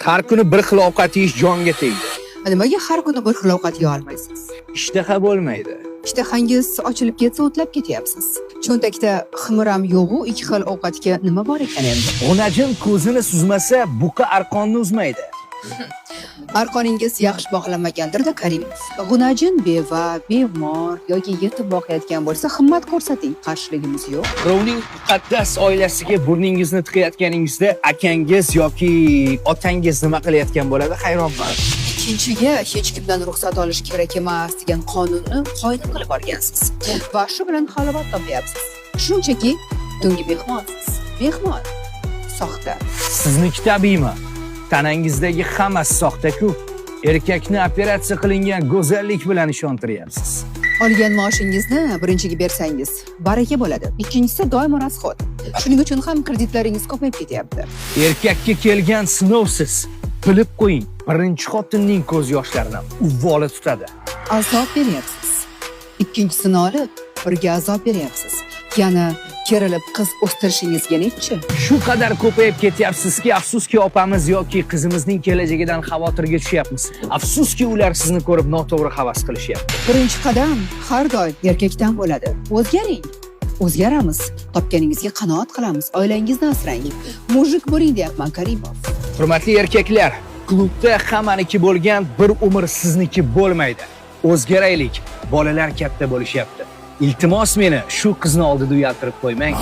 Har kuni bir xil ovqat yeyish jonga tegdi. Nimaga har kuni bir xil ovqat yeya olmaysiz? Ishtaha bo'lmaydi. Ishtahangiz ochilib ketsa o'tlab ketyapsiz. Cho'ntakda ximiram yo'g'u ikki xil ovqatga nima bor ekan endi? G'unajin ko'zini suzmasa, buqa arqonni uzmaydi. Arqoningiz yaxshi bog'lanmagandir-da, Karimov. G'unajin beva, bemor yoki yetim boqayotgan bo'lsa, himmat ko'rsating, qarshiligimiz yo'q. Birovning muqaddas oilasiga burningizni tiqayotganingizda akangiz yoki otangiz nima qilayotgan bo'ladi, hayronman. Ikkinchiga hech kimdan ruxsat olish kerak emas degan qonunni qoida qilib olgansiz. Va shu bilan halovat topyapsiz. Shunchaki tungi mehmonsiz. Mehmon soxta. Sizniki tabiiymi? Tanangizdagi hammasi soxta-ku. Erkakni operatsiya qilingan go'zallik bilan ishontiryapsiz. Olgan maoshingizni birinchiga bersangiz baraka bo'ladi. Ikkinchisi doimo rasxod. Shuning uchun ham kreditlaringiz ko'payib ketyapti. Erkakka kelgan sinovsiz. Bilib qo'ying, birinchi xotinning ko'z yoshlarini uvvoli tutadi. Azob beryapsiz. Ikkinchisini olib, birga azob beryapsiz. Yana kerilib qiz o'stirishingizga nechi? Shu qadar ko'payib ketyapsizki, afsuski opamiz yoki qizimizning kelajagidan xavotirga tushyapmiz. Afsuski ular sizni ko'rib noto'g'ri havas qilishyapti. Birinchi qadam har doim erkakdan bo'ladi. O'zgaring. O'zgaramiz. Topganingizga qanoat qilamiz. Oilangizni asrang. Mujik bo'ling deyapman, Karimov. Hurmatli erkaklar, klubda hammaniki bo'lgan bir umr sizniki bo'lmaydi. O'zgaraylik. Bolalar katta bo'lishyapti. Iltimos meni shu qizni oldida uyaltirib qo'ymang.